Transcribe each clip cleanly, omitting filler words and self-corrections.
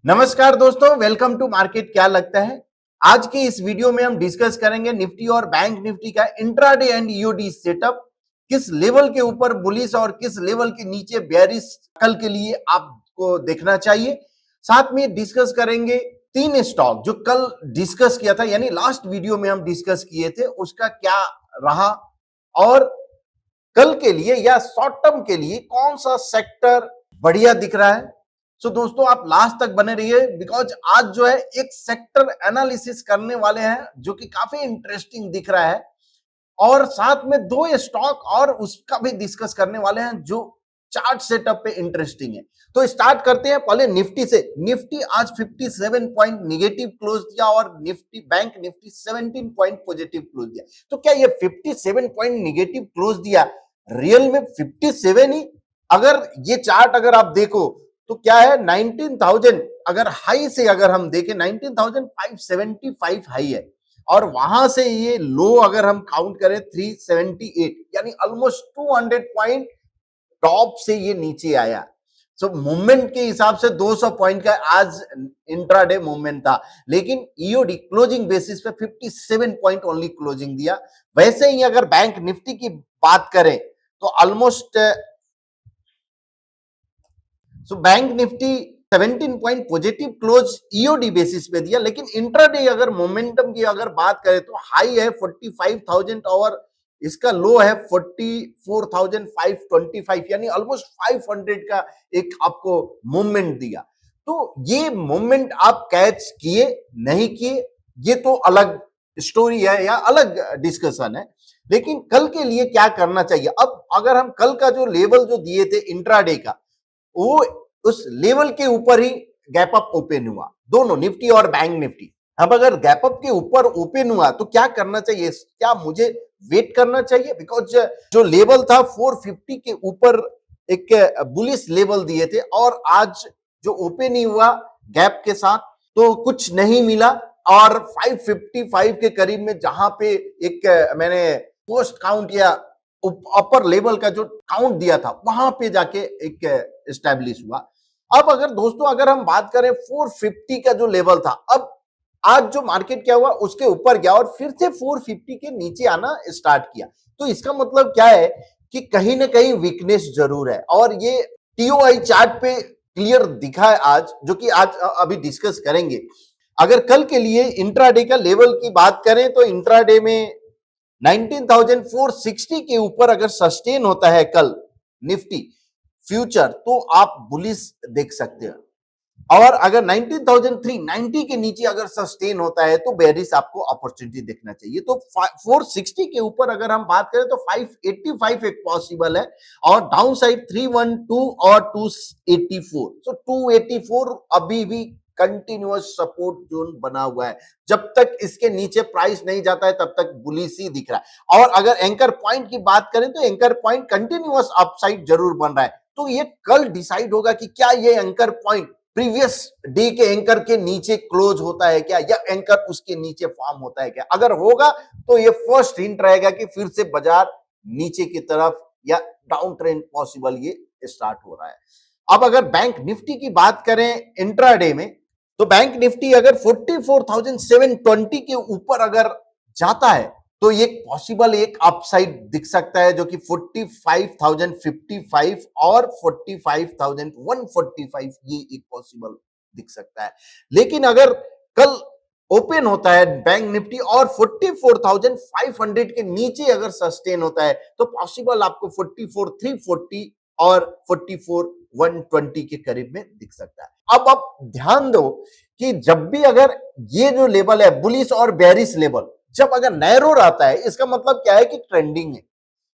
नमस्कार दोस्तों, welcome to market. क्या लगता है आज की इस वीडियो में हम डिस्कस करेंगे निफ्टी और बैंक निफ्टी का इंट्राडे एंड ईओडी सेटअप। किस लेवल के ऊपर बुलिश और किस लेवल के नीचे बेयरिश कल के लिए आपको देखना चाहिए। साथ में डिस्कस करेंगे तीन स्टॉक जो कल डिस्कस किया था, यानी लास्ट वीडियो में हम डिस्कस किए थे, उसका क्या रहा और कल के लिए या शॉर्ट टर्म के लिए कौन सा सेक्टर बढ़िया दिख रहा है। सो दोस्तों, आप लास्ट तक बने रहिए बिकॉज आज जो है एक सेक्टर एनालिसिस करने वाले हैं जो कि काफी इंटरेस्टिंग दिख रहा है और साथ में दो स्टॉक और उसका भी डिस्कस करने वाले हैं जो चार्ट सेटअप पे इंटरेस्टिंग है। तो स्टार्ट करते हैं पहले निफ्टी से। निफ्टी आज 57 पॉइंट निगेटिव क्लोज दिया और Nifty bank Nifty 17 point positive close दिया। तो क्या ये 57 पॉइंट निगेटिव क्लोज दिया रियल में 57 ही? अगर ये चार्ट अगर आप देखो तो क्या है 19,000 अगर हाई से अगर हम देखें 19,575 हाई है और वहां से ये लो अगर हम काउंट करें 378, यानी ऑलमोस्ट 200 पॉइंट टॉप से ये नीचे आया। सो मूवमेंट के हिसाब से 200 पॉइंट का आज इंट्राडे मूवमेंट था, लेकिन ईओडी क्लोजिंग बेसिस पे 57 पॉइंट ओनली क्लोजिंग दिया। वैसे ही अगर बैंक निफ्टी की बात करें तो almost bank Nifty 17 point positive close EOD basis पे दिया, लेकिन इंट्राडे अगर मोमेंटम की अगर बात करें तो हाई है 45,000 और इसका लो है 44,525, यानी ऑलमोस्ट 500 का एक आपको मूवमेंट दिया। तो ये मूवमेंट आप कैच किए नहीं किए ये तो अलग स्टोरी है या अलग डिस्कशन है, लेकिन कल के लिए क्या करना चाहिए। अब अगर हम कल का जो लेवल जो दिए थे इंट्राडे का, वो उस लेवल के ऊपर ही गैप अप ओपन हुआ, दोनों निफ्टी और बैंक निफ्टी। अब अगर गैप अप के ऊपर ओपन हुआ तो क्या करना चाहिए? क्या मुझे वेट करना चाहिए? बिकॉज जो लेवल था 450 के ऊपर एक बुलिश लेवल दिए थे और आज जो ओपन ही हुआ गैप के साथ तो कुछ नहीं मिला और 555 के करीब में जहां पे एक मैंने पोस्ट काउंट या अपर लेवल का जो काउंट दिया था वहां पे जाके एक एस्टैब्लिश हुआ। अब अगर दोस्तों अगर हम बात करें 450 का जो लेवल था, अब आज जो मार्केट क्या हुआ उसके ऊपर गया और फिर से 450 के नीचे आना स्टार्ट किया। तो इसका मतलब क्या है कि कहीं ना कहीं वीकनेस जरूर है और ये टीओआई चार्ट पे क्लियर दिखा है आज, जो कि आज अभी डिस्कस करेंगे। अगर कल के लिए इंट्राडे का लेवल की बात करें तो इंट्राडे में 19,460 के ऊपर अगर सस्टेन होता है कल निफ्टी फ्यूचर तो आप बुलिश देख सकते हैं, और अगर 19,390 के नीचे अगर सस्टेन होता है तो बेरिश आपको अपॉर्चुनिटी देखना चाहिए। तो 460 के ऊपर अगर हम बात करें तो 585 एक पॉसिबल है और डाउन साइड 312 और 284। सो 284 अभी भी कंटिन्यूअस सपोर्ट जोन बना हुआ है। जब तक इसके नीचे प्राइस नहीं जाता है तब तक बुलिश ही दिख रहा है। और अगर एंकर पॉइंट की बात करें तो एंकर पॉइंट कंटिन्यूअस अपसाइड जरूर बन रहा है। तो ये कल डिसाइड होगा कि क्या ये एंकर पॉइंट प्रीवियस डे के एंकर के नीचे क्लोज होता है क्या, या एंकर उसके नीचे फॉर्म होता है क्या। अगर होगा तो ये फर्स्ट हिंट रहेगा कि फिर से बाजार नीचे की तरफ या डाउन ट्रेंड पॉसिबल ये स्टार्ट हो रहा है। अब अगर बैंक निफ्टी की बात करें इंट्राडे में तो बैंक निफ्टी अगर 44,720 के ऊपर अगर जाता है तो ये पॉसिबल एक अपसाइड दिख सकता है, जो कि 45,055 और 45,145 ये एक पॉसिबल दिख सकता है। लेकिन अगर कल ओपन होता है बैंक निफ्टी और 44,500 के नीचे अगर सस्टेन होता है तो पॉसिबल आपको 44,340 और 44,120 के करीब में दिख सकता है। अब आप ध्यान दो कि जब भी अगर ये जो लेवल है बुलिश और बेरिश लेवल जब अगर नैरो रहता है, इसका मतलब क्या है कि ट्रेंडिंग है।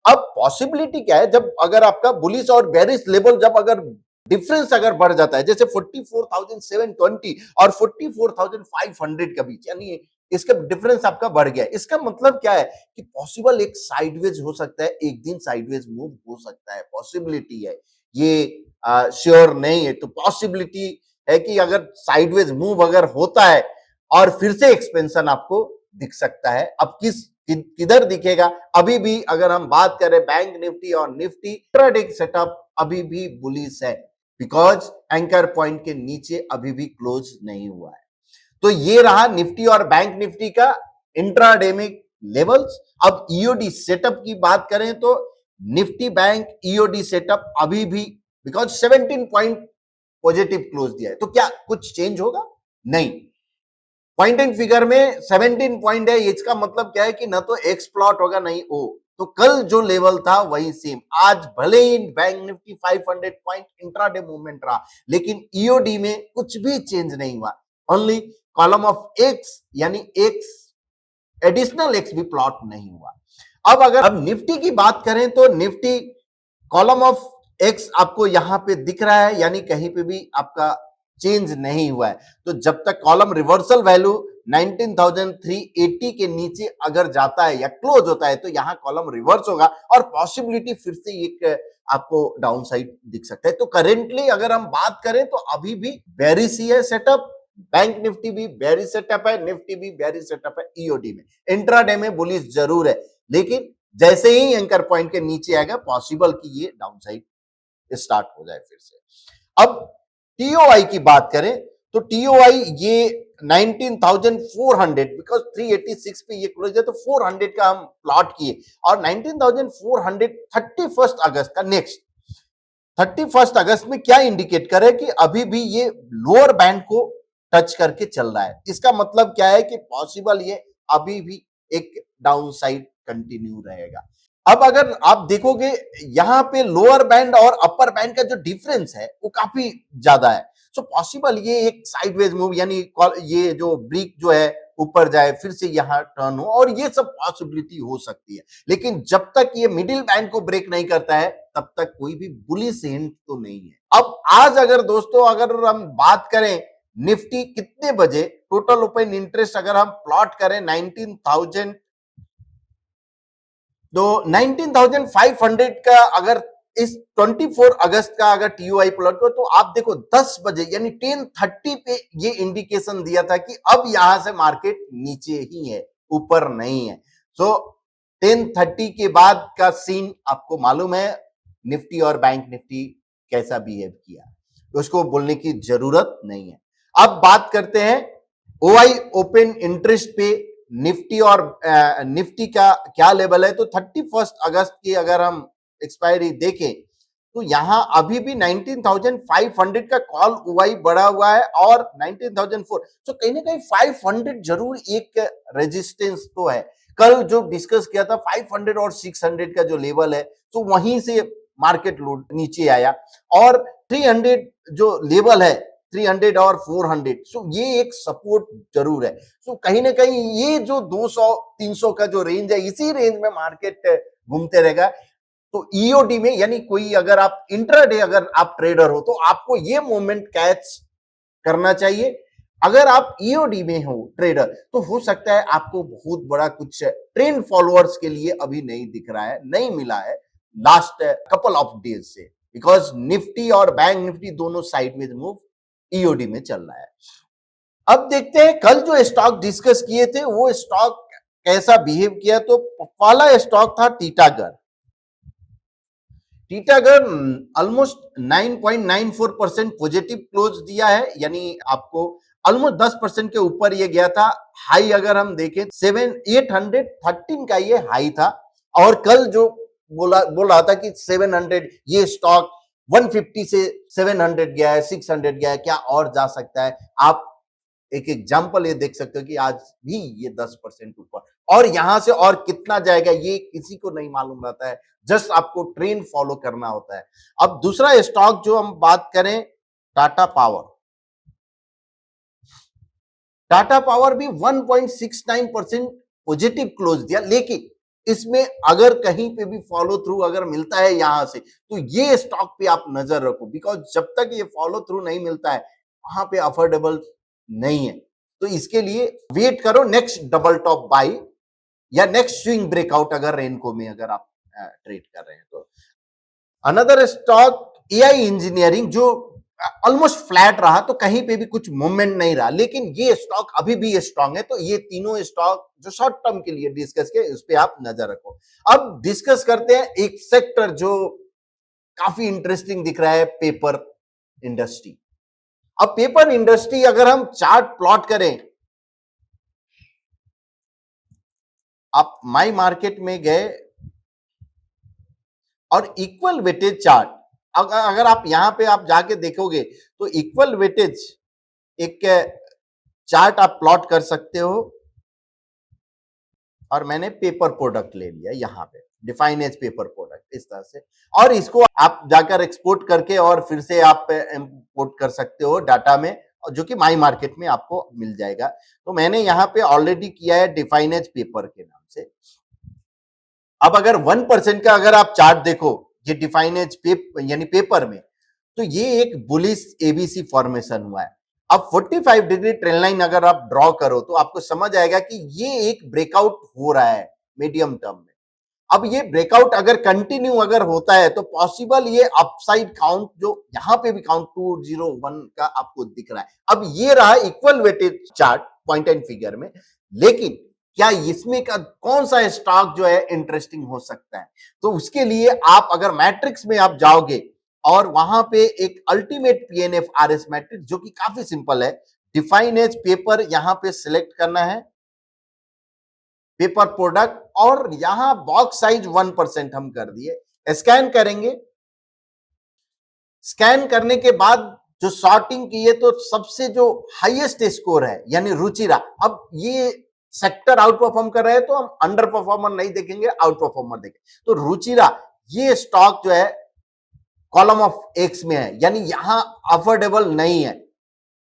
अब पॉसिबिलिटी क्या है, जब अगर आपका बुलिश और बेरिश लेवल जब अगर डिफरेंस अगर बढ़ जाता है, जैसे 44,720 और 44,500 के बीच, यानी इसका डिफरेंस आपका बढ़ गया, इसका मतलब क्या है कि पॉसिबल एक साइडवेज हो सकता है, एक दिन साइडवेज मूव हो सकता है, पॉसिबिलिटी है ये, श्योर नहीं है। तो पॉसिबिलिटी है कि अगर साइडवेज मूव अगर होता है और फिर से एक्सपेंशन आपको दिख सकता है। अब किधर दिखेगा, अभी भी अगर हम बात करें बैंक निफ्टी और निफ्टी इंट्राडे सेटअप अभी भी बुलिश है। बिकॉज एंकर पॉइंट के नीचे अभी भी क्लोज नहीं हुआ है। तो ये रहा निफ्टी और बैंक निफ्टी का इंट्राडे में लेवल्स। अब ईओडी सेटअप की बात करें तो निफ्टी बैंक ईओडी सेटअप अभी भी बिकॉज 17 पॉइंट पॉजिटिव क्लोज दिया है, तो क्या कुछ चेंज होगा? नहीं। पॉइंट एंड फिगर में 17 पॉइंट है, इसका मतलब क्या है कि ना तो एक्स प्लॉट होगा नहीं ओ। तो कल जो लेवल था वही सेम। आज भले ही bank Nifty 500 point intraday movement रहा, लेकिन ईओडी में कुछ भी चेंज नहीं हुआ। ओनली कॉलम ऑफ एक्स यानी एक्स एडिशनल एक्स भी प्लॉट नहीं हुआ। अब निफ्टी की बात करें तो निफ्टी कॉलम ऑफ एक्स आपको यहां पे दिख रहा है, यानी कहीं पे भी आपका चेंज नहीं हुआ है। तो जब तक कॉलम रिवर्सल वैल्यू 19,380 के नीचे अगर जाता है या क्लोज होता है तो यहां कॉलम रिवर्स होगा और पॉसिबिलिटी फिर से एक आपको डाउन साइड दिख सकता है। तो करेंटली अगर हम बात करें तो अभी भी बेरिश ही है सेटअप। बैंक निफ्टी भी बेरिश सेटअप है, निफ्टी भी बेरिश सेटअप है ईओडी में। इंट्राडे में बुलिश जरूर है, लेकिन जैसे ही एंकर पॉइंट के नीचे आएगा पॉसिबल कि ये डाउन साइड स्टार्ट हो जाए फिर से। अब टीओआई की बात करें तो टीओआई ये 19,400 बिकॉज 386 पे ये क्लोज है तो 400 का हम प्लॉट किए और 19,400 31 अगस्त का नेक्स्ट 31 अगस्त में क्या इंडिकेट करे कि अभी भी ये लोअर बैंड को टच करके चल रहा है। इसका मतलब क्या है कि पॉसिबल ये अभी भी एक डाउन साइड कंटिन्यू रहेगा। अब अगर आप देखोगे यहां पे लोअर बैंड और अपर बैंड का जो डिफरेंस है वो काफी ज्यादा है। सो पॉसिबल ये एक साइडवेज मूव यानी ये जो ब्रिक जो है ऊपर जाए फिर से यहां टर्न हो और ये सब पॉसिबिलिटी हो सकती है। लेकिन जब तक ये मिडिल बैंड को ब्रेक नहीं करता है तब तक कोई भी बुलिश हिंट तो नहीं है। अब आज अगर दोस्तों अगर हम बात करें निफ्टी कितने बजे टोटल ओपन इंटरेस्ट अगर हम प्लॉट करें 19,000 तो 19,500 का अगर इस 24 अगस्त का अगर टीओआई प्लॉट को तो आप देखो 10 बजे यानी 10:30 पे ये इंडिकेशन दिया था कि अब यहां से मार्केट नीचे ही है, ऊपर नहीं है। सो 10:30 के बाद का सीन आपको मालूम है निफ्टी और बैंक निफ्टी कैसा बिहेव किया, उसको बोलने की जरूरत नहीं है। अब बात करते हैं ओआई ओपन इंटरेस्ट पे निफ्टी और निफ्टी का क्या लेवल है। तो 31 अगस्त की अगर हम एक्सपायरी देखें तो यहां अभी भी 19,500 का कॉल ओआई बढ़ा हुआ है और 19,004 तो कहीं ना कहीं 500 जरूर एक रेजिस्टेंस तो है। कल जो डिस्कस किया था 500 और 600 का जो लेवल है तो वहीं से मार्केट लूट नीचे आया और 300 जो लेवल है 300 और 400 सो ये एक सपोर्ट जरूर है। सो कहीं ना कहीं ये जो 200-300 का जो रेंज है इसी रेंज में मार्केट घूमते रहेगा। तो ईओडी में यानी कोई अगर आप इंट्राडे अगर आप ट्रेडर हो तो आपको ये मोमेंट कैच करना चाहिए। अगर आप ईओडी में हो ट्रेडर तो हो सकता है आपको बहुत बड़ा कुछ ट्रेंड फॉलोअर्स के लिए अभी नहीं दिख रहा है, नहीं मिला है लास्ट कपल ऑफ डेज से, बिकॉज निफ्टी और बैंक निफ्टी दोनों साइडवेज मूव ईओडी में चल रहा है। अब देखते हैं कल जो स्टॉक डिस्कस किए थे वो स्टॉक कैसा बिहेव किया। तो पहला स्टॉक था Titagarh. Titagarh almost 9.94% positive close दिया है, यानी आपको ऑलमोस्ट 10% के ऊपर ये गया था। हाई अगर हम देखें 813 का ये हाई था और कल जो बोल रहा था कि 700 ये स्टॉक 150 से 700 गया है, 600 गया है, क्या और जा सकता है। आप एक एग्जाम्पल ये देख सकते हो कि आज भी ये 10% ऊपर और यहां से और कितना जाएगा ये किसी को नहीं मालूम रहता है, जस्ट आपको ट्रेंड फॉलो करना होता है। अब दूसरा स्टॉक जो हम बात करें टाटा पावर। टाटा पावर भी 1.69% पॉजिटिव क्लोज दिया, लेकिन इसमें अगर कहीं पे भी फॉलो थ्रू अगर मिलता है यहां से तो ये स्टॉक पे आप नजर रखो, बिकॉज जब तक ये फॉलो थ्रू नहीं मिलता है वहां पे अफोर्डेबल नहीं है। तो इसके लिए वेट करो नेक्स्ट डबल टॉप बाई या नेक्स्ट स्विंग ब्रेकआउट अगर रेनको में अगर आप ट्रेड कर रहे हैं तो। अनदर स्टॉक एआई इंजीनियरिंग जो ऑलमोस्ट फ्लैट रहा, तो कहीं पे भी कुछ मूवमेंट नहीं रहा, लेकिन ये स्टॉक अभी भी स्ट्रांग है। तो ये तीनों स्टॉक जो शॉर्ट टर्म के लिए डिस्कस किए उस पर आप नजर रखो। अब डिस्कस करते हैं एक सेक्टर जो काफी इंटरेस्टिंग दिख रहा है, पेपर इंडस्ट्री। अब पेपर इंडस्ट्री अगर हम चार्ट प्लॉट करें, आप माई मार्केट में गए और इक्वल वेटेज चार्ट, अगर आप यहां पे आप जाके देखोगे तो इक्वल वेटेज एक चार्ट आप प्लॉट कर सकते हो। और मैंने पेपर प्रोडक्ट ले लिया यहां पे, डिफाइन एज पेपर प्रोडक्ट इस तरह से, और इसको आप जाकर एक्सपोर्ट करके और फिर से आप इंपोर्ट कर सकते हो डाटा में, जो कि माई मार्केट में आपको मिल जाएगा। तो मैंने यहाँ पे ऑलरेडी किया है डिफाइन एज पेपर के नाम से। अब अगर 1% का अगर आप चार्ट देखो, ये डिफाइन एज यानी पेपर में, तो ये एक बुलिश एबीसी फॉर्मेशन हुआ है। अब 45 डिग्री ट्रेंड लाइन अगर आप ड्रॉ करो तो आपको समझ आएगा कि ये एक ब्रेकआउट हो रहा है मीडियम टर्म में। अब ये ब्रेकआउट अगर कंटिन्यू अगर होता है तो पॉसिबल ये अपसाइड काउंट, जो यहां पे भी काउंट 201 का आपको दिख रहा है। अब ये रहा equal weighted chart point and figure में, लेकिन क्या इसमें का कौन सा स्टॉक जो है इंटरेस्टिंग हो सकता है? तो उसके लिए आप अगर मैट्रिक्स में आप जाओगे और वहां पे एक अल्टीमेट पीएनएफ आरएस मैट्रिक्स, जो कि काफी सिंपल है, डिफाइन एज पेपर यहां पे सिलेक्ट करना है, पेपर प्रोडक्ट, और यहां बॉक्स साइज 1% हम कर दिए। स्कैन करेंगे, स्कैन करने के बाद जो सॉर्टिंग की है तो सबसे जो हाईएस्ट स्कोर है यानी रुचिरा, अब ये सेक्टर आउट परफॉर्म कर रहे हैं तो हम अंडर परफॉर्मर नहीं देखेंगे, आउट परफॉर्मर देखेंगे। तो रुचिरा ये स्टॉक जो है कॉलम ऑफ एक्स में है, यानी यहां अफोर्डेबल नहीं है,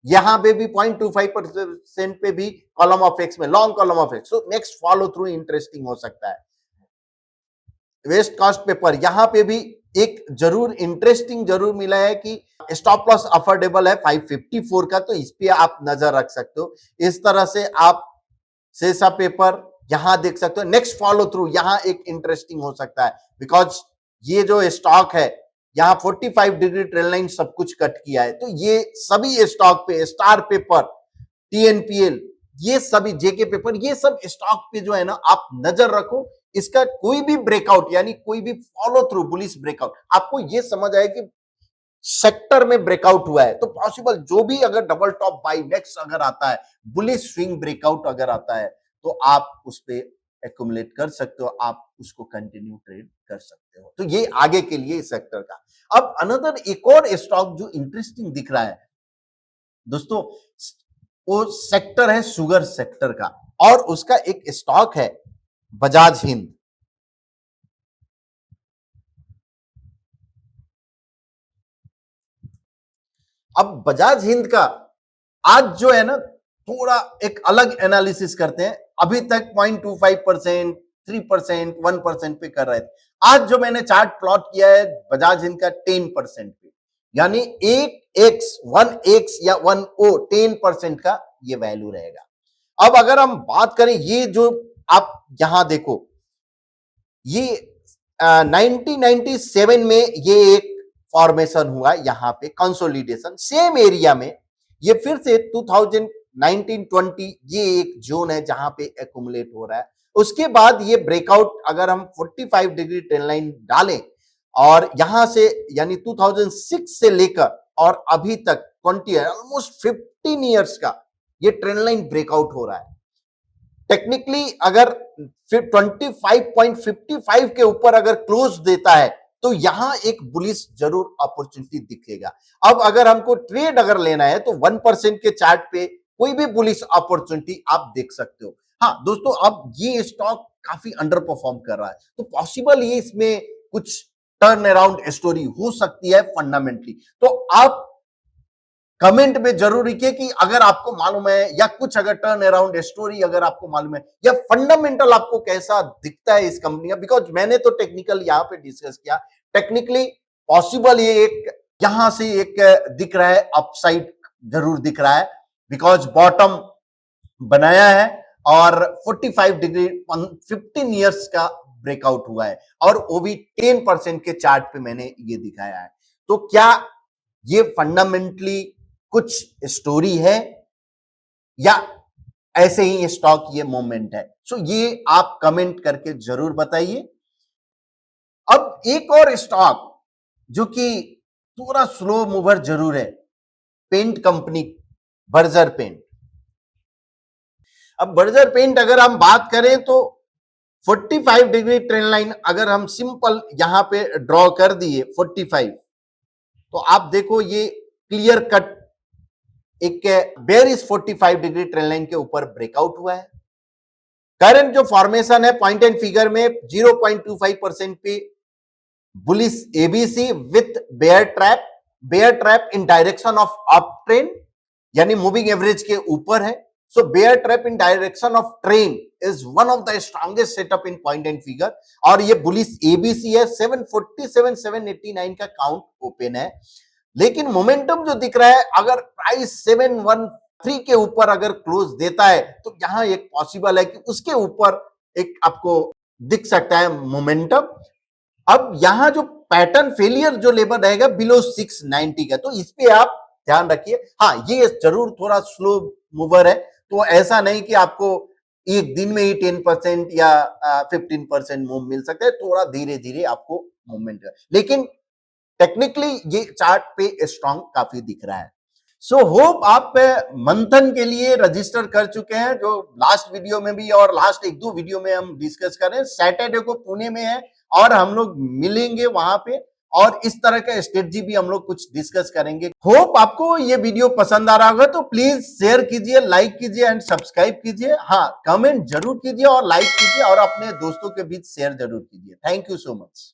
यहां पे भी 0.25% पे भी कॉलम ऑफ एक्स में, लॉन्ग कॉलम ऑफ एक्स। तो नेक्स्ट फॉलो थ्रू इंटरेस्टिंग हो सकता है। वेस्ट कॉस्ट पेपर यहां पे भी एक जरूर इंटरेस्टिंग जरूर मिला है कि स्टॉप लॉस अफोर्डेबल है 554 का, तो इस पे आप नजर रख सकते हो। इस तरह से आप सेसा पेपर यहां देख सकते हो। नेक्स्ट फॉलो थ्रू यहां एक इंटरेस्टिंग हो सकता है, बिकॉज ये जो स्टॉक है यहां 45 डिग्री ट्रेंड लाइन सब कुछ कट किया है, तो ये सभी स्टॉक पे, स्टार पेपर, टीएनपीएल, ये सभी जेके पेपर, ये सब स्टॉक पे जो है ना आप नजर रखो। इसका कोई भी ब्रेकआउट यानी कोई भी फॉलो थ्रू बुलिश ब्रेकआउट, आपको ये समझ आए कि सेक्टर में ब्रेकआउट हुआ है, तो पॉसिबल जो भी अगर डबल टॉप बाई नेक्स्ट अगर आता है, बुलिश स्विंग ब्रेकआउट अगर आता है, तो आप उस पे एक्यूमुलेट कर सकते हो, आप उसको कंटिन्यू ट्रेड कर सकते हो। तो ये आगे के लिए इस सेक्टर का। अब अनदर एक और स्टॉक जो इंटरेस्टिंग दिख रहा है दोस्तों, वो सेक्टर है शुगर सेक्टर का, और उसका एक स्टॉक है बजाज हिंद। अब बजाज हिंद का आज जो है ना थोड़ा एक अलग एनालिसिस करते हैं। अभी तक 0.25%, 3%, 1% पे कर रहे थे। आज जो मैंने चार्ट प्लॉट किया है बजाज हिंद का 10% पे, यानी 1x, 1x या 1o 10% का ये वैल्यू रहेगा। अब अगर हम बात करें, ये जो आप यहां देखो, ये 1997 में ये एक फॉर्मेशन हुआ, यहां पे कंसोलिडेशन सेम एरिया में, ये फिर से 2019-20 ये एक जोन है जहां पे एक्यूमुलेट हो रहा है। उसके बाद ये ब्रेकआउट अगर हम 45 डिग्री ट्रेंड लाइन डालें और यहां से यानी 2006 से लेकर और अभी तक 20 ऑलमोस्ट 15 ईयर्स का ये ट्रेंड लाइन ब्रेकआउट हो रहा है। टेक्निकली अगर 25.55 के ऊपर अगर क्लोज देता है तो यहां एक बुलिश जरूर अपॉर्चुनिटी दिखेगा। अब अगर हमको ट्रेड अगर लेना है तो 1% के चार्ट पे कोई भी बुलिश अपॉर्चुनिटी आप देख सकते हो। हाँ दोस्तों, अब ये स्टॉक काफी अंडर परफॉर्म कर रहा है, तो पॉसिबल ये इसमें कुछ टर्न अराउंड स्टोरी हो सकती है फंडामेंटली। तो आप कमेंट में जरूर लिखिए कि अगर आपको मालूम है, या कुछ अगर टर्न अराउंड स्टोरी अगर आपको मालूम है, या फंडामेंटल आपको कैसा दिखता है इस कंपनी का। बिकॉज मैंने तो टेक्निकल यहां पे डिस्कस किया, टेक्निकली पॉसिबल ये एक यहां से एक दिख रहा है, अपसाइड जरूर दिख रहा है, बिकॉज बॉटम बनाया है और 45 डिग्री 15 ईयर्स का ब्रेकआउट हुआ है, और वो भी 10% के चार्ट पे मैंने ये दिखाया है। तो क्या ये फंडामेंटली कुछ स्टोरी है, या ऐसे ही स्टॉक ये मोमेंट है? सो ये आप कमेंट करके जरूर बताइए। अब एक और स्टॉक जो कि थोड़ा स्लो मूवर जरूर है पेंट कंपनी बर्जर पेंट। अब बर्जर पेंट अगर हम बात करें तो 45 डिग्री ट्रेंड लाइन अगर हम सिंपल यहां पे ड्रॉ कर दिए 45, तो आप देखो ये क्लियर कट एक बेयर इस 45 डिग्री ट्रेंड लाइन के ऊपर ब्रेकआउट हुआ है। करंट जो फॉर्मेशन है पॉइंट एंड फिगर में 0.25% पे bullish ABC with bear trap in direction of up trend, यानी मूविंग एवरेज के ऊपर है। So bear trap in direction of trend is one of the strongest setup in point and figure, और ये bullish ABC है 747 789 का count open है। लेकिन मोमेंटम जो दिख रहा है, अगर प्राइस 713 के ऊपर अगर क्लोज देता है तो यहां एक पॉसिबल है कि उसके ऊपर एक आपको दिख सकता है मोमेंटम। अब यहां जो पैटर्न फेलियर जो लेवल रहेगा बिलो 690 का, तो इस पे आप ध्यान रखिए। हाँ, ये जरूर थोड़ा स्लो मूवर है, तो ऐसा नहीं कि आपको एक दिन में ही 10% या 15% मूव मिल सकता है, थोड़ा धीरे धीरे आपको मूवमेंट है, लेकिन टेक्निकली ये चार्ट पे स्ट्रांग काफी दिख रहा है। सो होप आप मंथन के लिए रजिस्टर कर चुके हैं, जो लास्ट वीडियो में भी और लास्ट एक दो वीडियो में हम डिस्कस कर रहे हैं। सैटरडे को पुणे में है और हम लोग मिलेंगे वहां पे, और इस तरह का स्ट्रेटजी भी हम लोग कुछ डिस्कस करेंगे। होप आपको ये वीडियो पसंद आ रहा होगा, तो प्लीज शेयर कीजिए, लाइक कीजिए एंड सब्सक्राइब कीजिए। हाँ, कमेंट जरूर कीजिए और लाइक कीजिए और अपने दोस्तों के बीच शेयर जरूर कीजिए। Thank you so much.